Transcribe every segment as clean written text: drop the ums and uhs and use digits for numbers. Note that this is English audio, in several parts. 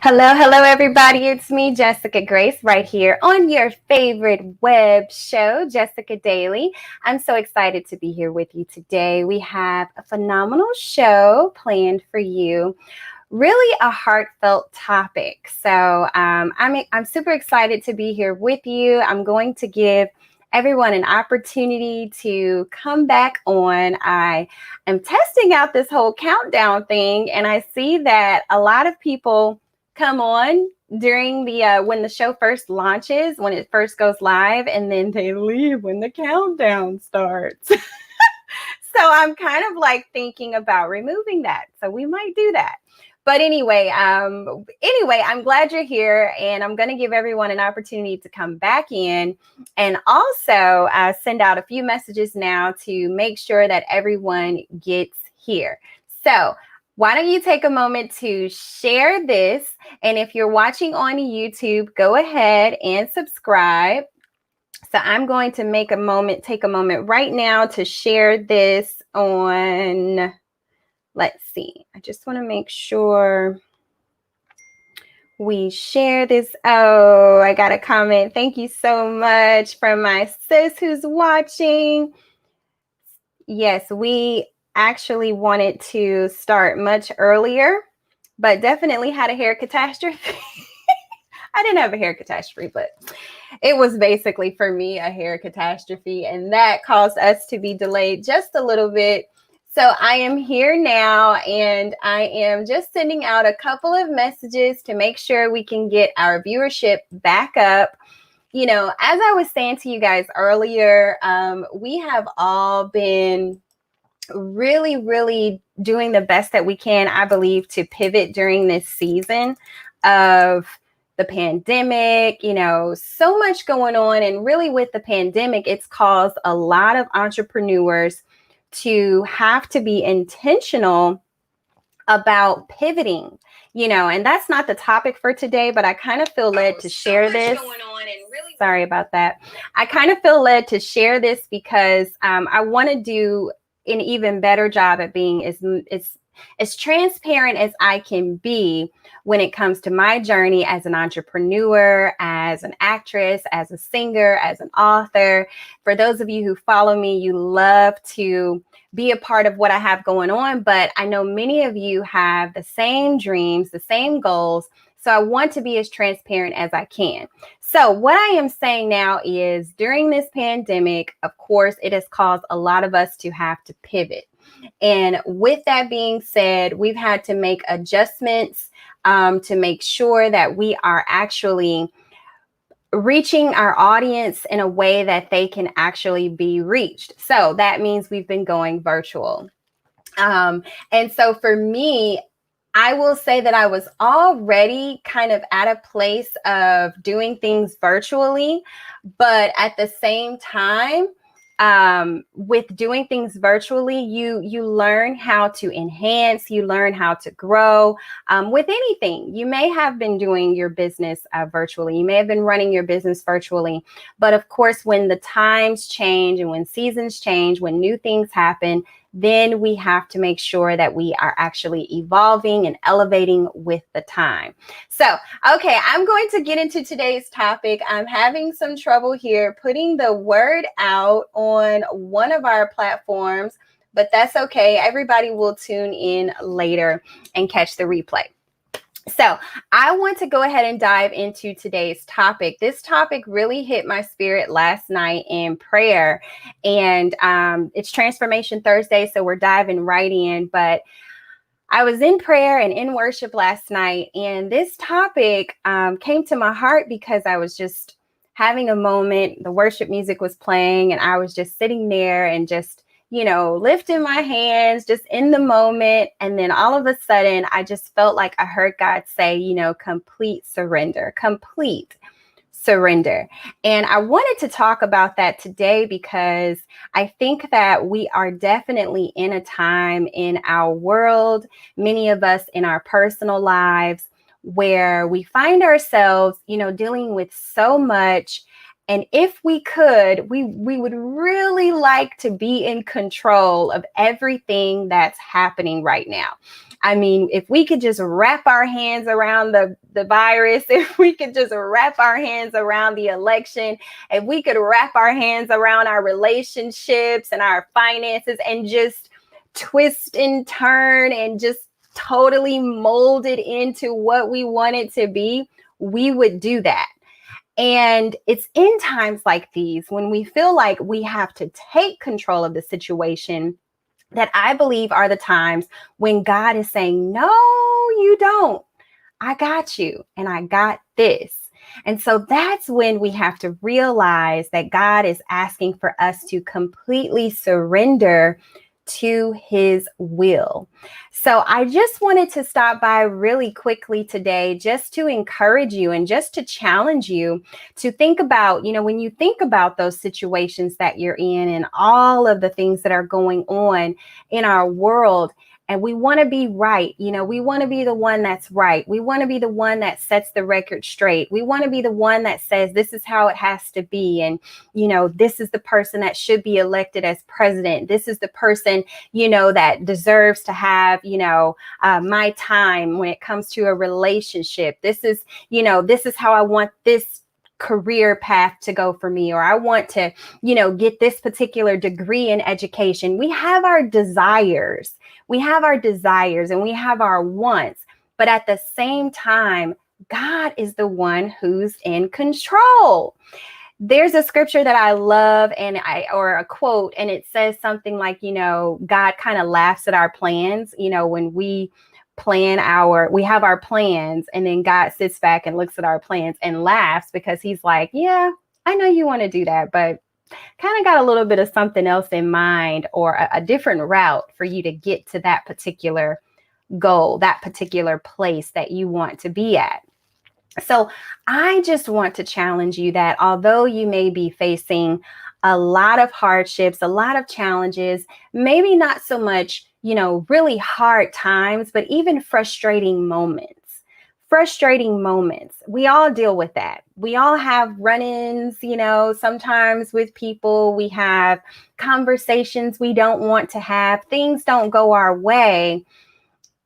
Hello, hello, everybody. It's me, Jessica Grace, right here on your favorite web show, Jessica Daily. I'm so excited to be here with you today. We have a phenomenal show planned for you. Really a heartfelt topic. So I'm super excited to be here with you. I'm going to give everyone an opportunity to come back on. I am testing out this whole countdown thing, and I see that a lot of people come on during the when the show first launches, when it first goes live, and then they leave when the countdown starts. So I'm kind of like thinking about removing that. So we might do that. But anyway, I'm glad you're here, and I'm going to give everyone an opportunity to come back in, and also send out a few messages now to make sure that everyone gets here. So why don't you take a moment to share this? And if you're watching on YouTube, go ahead and subscribe. So I'm going to take a moment right now to share this on, let's see. I just want to make sure we share this. Oh, I got a comment. Thank you so much from my sis who's watching. Yes, we actually wanted to start much earlier, but definitely had a hair catastrophe. I didn't have a hair catastrophe, but it was basically for me a hair catastrophe, and that caused us to be delayed just a little bit. So I am here now, and I am just sending out a couple of messages to make sure we can get our viewership back up. You know, as I was saying to you guys earlier, we have all been really doing the best that we can, I believe, to pivot during this season of the pandemic. You know, so much going on. And really with the pandemic, it's caused a lot of entrepreneurs to have to be intentional about pivoting, you know, and that's not the topic for today, but I kind of feel led to share this. Sorry about that. I kind of feel led to share this because I want to do an even better job at being as transparent as I can be when it comes to my journey as an entrepreneur, as an actress, as a singer, as an author. For those of you who follow me, you love to be a part of what I have going on, but I know many of you have the same dreams, the same goals. So I want to be as transparent as I can. So what I am saying now is during this pandemic, of course, it has caused a lot of us to have to pivot. And with that being said, we've had to make adjustments to make sure that we are actually reaching our audience in a way that they can actually be reached. So that means we've been going virtual. And so for me, I will say that I was already kind of at a place of doing things virtually, but at the same time, with doing things virtually, you learn how to enhance, you learn how to grow. With anything, you may have been doing your business virtually, you may have been running your business virtually, but of course, when the times change and when seasons change, when new things happen, then we have to make sure that we are actually evolving and elevating with the time. So, okay, I'm going to get into today's topic. I'm having some trouble here putting the word out on one of our platforms, but that's okay. Everybody will tune in later and catch the replay. So I want to go ahead and dive into today's topic. This topic really hit my spirit last night in prayer, and it's Transformation Thursday, so we're diving right in. But I was in prayer and in worship last night, and this topic came to my heart because I was just having a moment. The worship music was playing, and I was just sitting there and just, you know, lifting my hands, just in the moment. And then all of a sudden, I just felt like I heard God say, you know, complete surrender, complete surrender. And I wanted to talk about that today because I think that we are definitely in a time in our world, many of us in our personal lives, where we find ourselves, you know, dealing with so much And if we could, we would really like to be in control of everything that's happening right now. I mean, if we could just wrap our hands around the virus, if we could just wrap our hands around the election, if we could wrap our hands around our relationships and our finances and just twist and turn and just totally mold it into what we want it to be, we would do that. And it's in times like these when we feel like we have to take control of the situation that I believe are the times when God is saying, no, you don't. I got you and I got this. And so that's when we have to realize that God is asking for us to completely surrender to his will. So I just wanted to stop by really quickly today just to encourage you and just to challenge you to think about, when you think about those situations that you're in and all of the things that are going on in our world. And we want to be right. We want to be the one that's right. We want to be the one that sets the record straight. We want to be the one that says this is how it has to be. And, this is the person that should be elected as president. This is the person, that deserves to have, my time when it comes to a relationship. This is how I want this career path to go for me, or I want to, get this particular degree in education. We have our desires. We have our desires and we have our wants, but at the same time, God is the one who's in control. There's a scripture that I love or a quote, and it says something like, God kind of laughs at our plans, when we we have our plans, and then God sits back and looks at our plans and laughs because he's like, yeah, I know you want to do that, but kind of got a little bit of something else in mind, or a different route for you to get to that particular goal, that particular place that you want to be at. So I just want to challenge you that although you may be facing a lot of hardships, a lot of challenges, maybe not so much, really hard times, but even frustrating moments. We all deal with that. We all have run-ins, sometimes with people. We have conversations we don't want to have. Things don't go our way.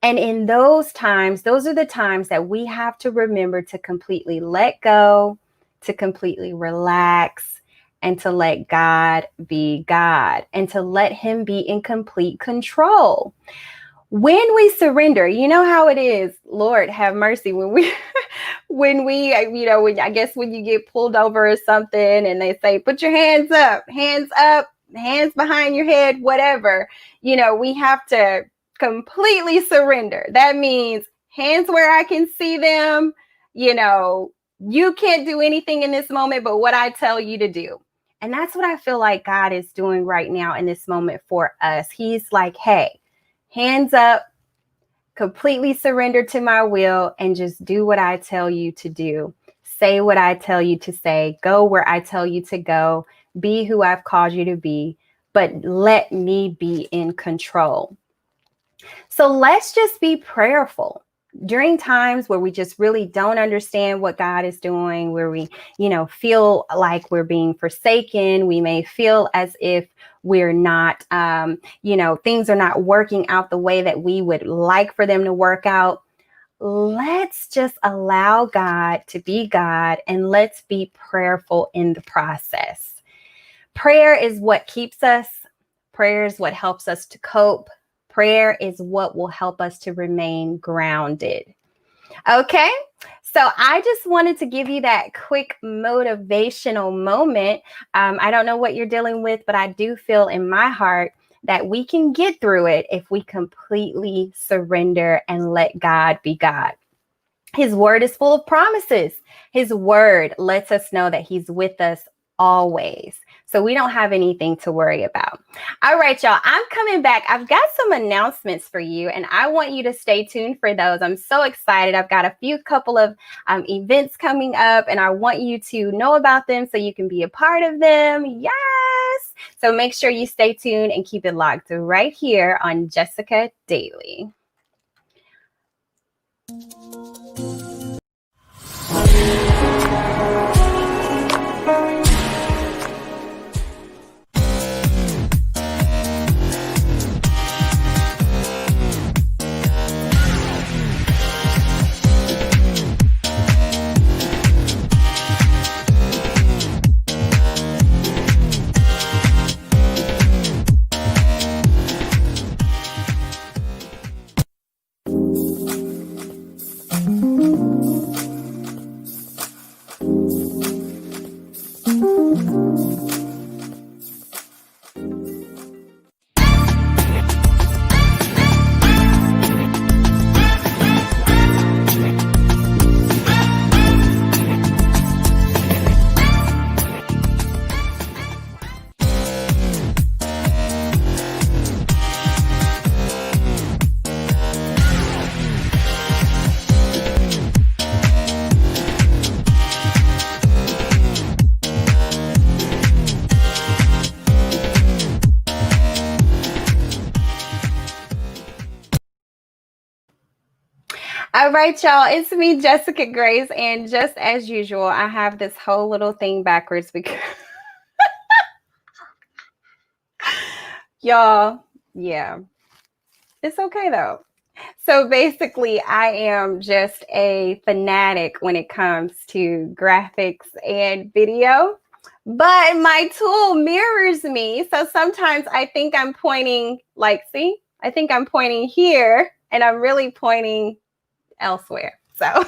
And in those times, those are the times that we have to remember to completely let go, to completely relax, and to let God be God, and to let him be in complete control. When we surrender, you know how it is, Lord have mercy, when you get pulled over or something and they say, put your hands up, hands behind your head, whatever, we have to completely surrender. That means hands where I can see them. You can't do anything in this moment but what I tell you to do. And that's what I feel like God is doing right now in this moment for us. He's like, hey, hands up, completely surrender to my will, and just do what I tell you to do. Say what I tell you to say. Go where I tell you to go. Be who I've called you to be, but let me be in control. So let's just be prayerful during times where we just really don't understand what God is doing, where we, feel like we're being forsaken. We may feel as if we're not, things are not working out the way that we would like for them to work out. Let's just allow God to be God, and let's be prayerful in the process. Prayer is what keeps us. Prayer is what helps us to cope. Prayer is what will help us to remain grounded. Okay, so I just wanted to give you that quick motivational moment. I don't know what you're dealing with, but I do feel in my heart that we can get through it if we completely surrender and let God be God. His word is full of promises. His word lets us know that he's with us always. So we don't have anything to worry about. All right, y'all, I'm coming back. I've got some announcements for you, and I want you to stay tuned for those. I'm so excited. I've got a couple of events coming up, and I want you to know about them so you can be a part of them. Yes. So make sure you stay tuned and keep it locked right here on Jessica Daily. All right, y'all. It's me, Jessica Grace. And just as usual, I have this whole little thing backwards because y'all, yeah, it's okay though. So basically, I am just a fanatic when it comes to graphics and video, but my tool mirrors me. So sometimes I think I'm pointing, like, see, I think I'm pointing here and I'm really pointing elsewhere. So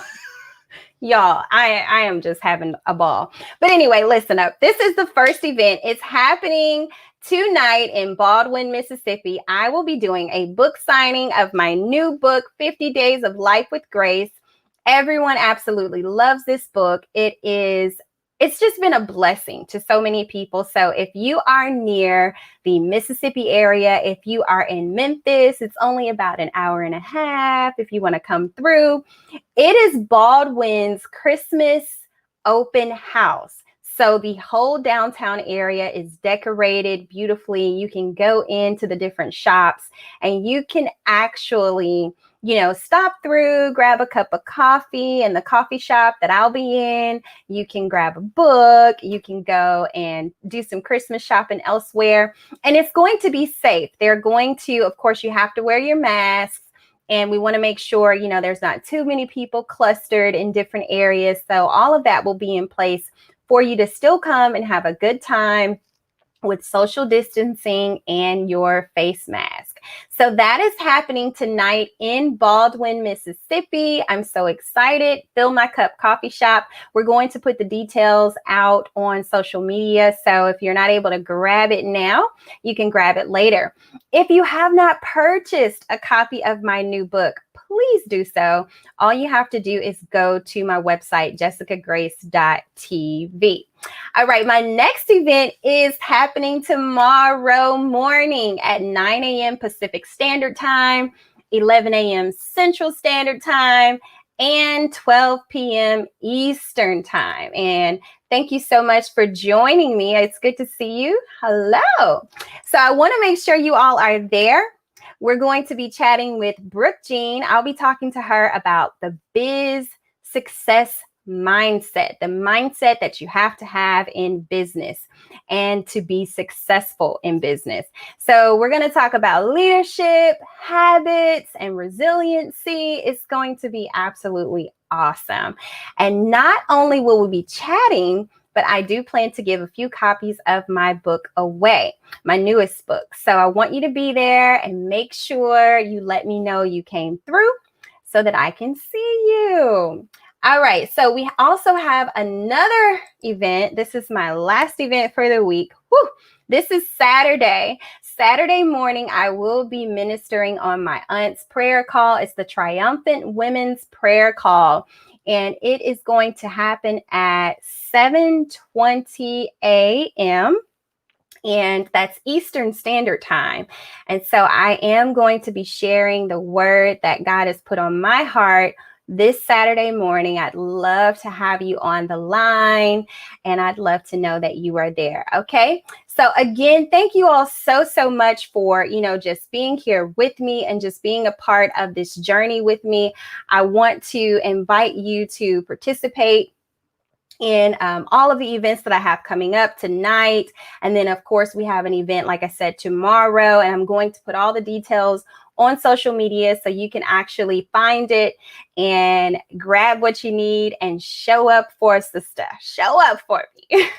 y'all, I am just having a ball. But anyway, listen up. This is the first event. It's happening tonight in Baldwin, Mississippi. I will be doing a book signing of my new book, 50 Days of Life with Grace. Everyone absolutely loves this book. It's just been a blessing to so many people. So if you are near the Mississippi area, if you are in Memphis, it's only about an hour and a half. If you want to come through, it is Baldwin's Christmas open house. So the whole downtown area is decorated beautifully. You can go into the different shops and you can actually, stop through, grab a cup of coffee in the coffee shop that I'll be in. You can grab a book. You can go and do some Christmas shopping elsewhere. And it's going to be safe. They're going to, of course, you have to wear your masks. And we want to make sure, there's not too many people clustered in different areas. So all of that will be in place for you to still come and have a good time with social distancing and your face mask. So that is happening tonight in Baldwin, Mississippi. I'm so excited. Fill My Cup Coffee Shop. We're going to put the details out on social media. So if you're not able to grab it now, you can grab it later. If you have not purchased a copy of my new book, please do so. All you have to do is go to my website, jessicagrace.tv. All right, my next event is happening tomorrow morning at 9 a.m. Pacific Standard Time, 11 a.m. Central Standard Time, and 12 p.m. Eastern Time. And thank you so much for joining me. It's good to see you. Hello. So I want to make sure you all are there. We're going to be chatting with Brooke Jean. I'll be talking to her about the biz success mindset, the mindset that you have to have in business and to be successful in business. So we're going to talk about leadership, habits, and resiliency. It's going to be absolutely awesome. And not only will we be chatting, but I do plan to give a few copies of my book away, my newest book. So I want you to be there and make sure you let me know you came through so that I can see you. All right, so we also have another event. This is my last event for the week. Woo! This is Saturday. Saturday morning, I will be ministering on my aunt's prayer call. It's the Triumphant Women's Prayer Call, and it is going to happen at 7:20 a.m., and that's Eastern Standard Time. And so I am going to be sharing the word that God has put on my heart this Saturday morning. I'd love to have you on the line, and I'd love to know that you are there. Okay. So again, thank you all so much for, just being here with me and just being a part of this journey with me. I want to invite you to participate in all of the events that I have coming up tonight. And then, of course, we have an event, like I said, tomorrow, and I'm going to put all the details on social media so you can actually find it and grab what you need and show up for sister. Show up for me.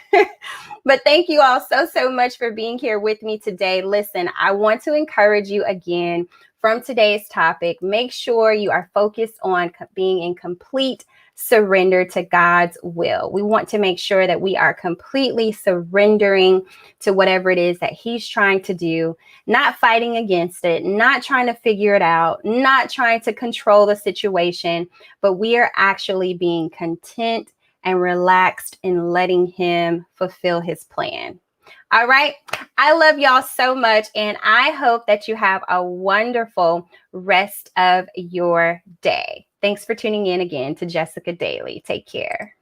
But thank you all so much for being here with me today. Listen, I want to encourage you again from today's topic. Make sure you are focused on being in complete surrender to God's will. We want to make sure that we are completely surrendering to whatever it is that He's trying to do, not fighting against it, not trying to figure it out, not trying to control the situation, but we are actually being content and relaxed in letting Him fulfill His plan. All right. I love y'all so much, and I hope that you have a wonderful rest of your day. Thanks for tuning in again to Jessica Daily. Take care.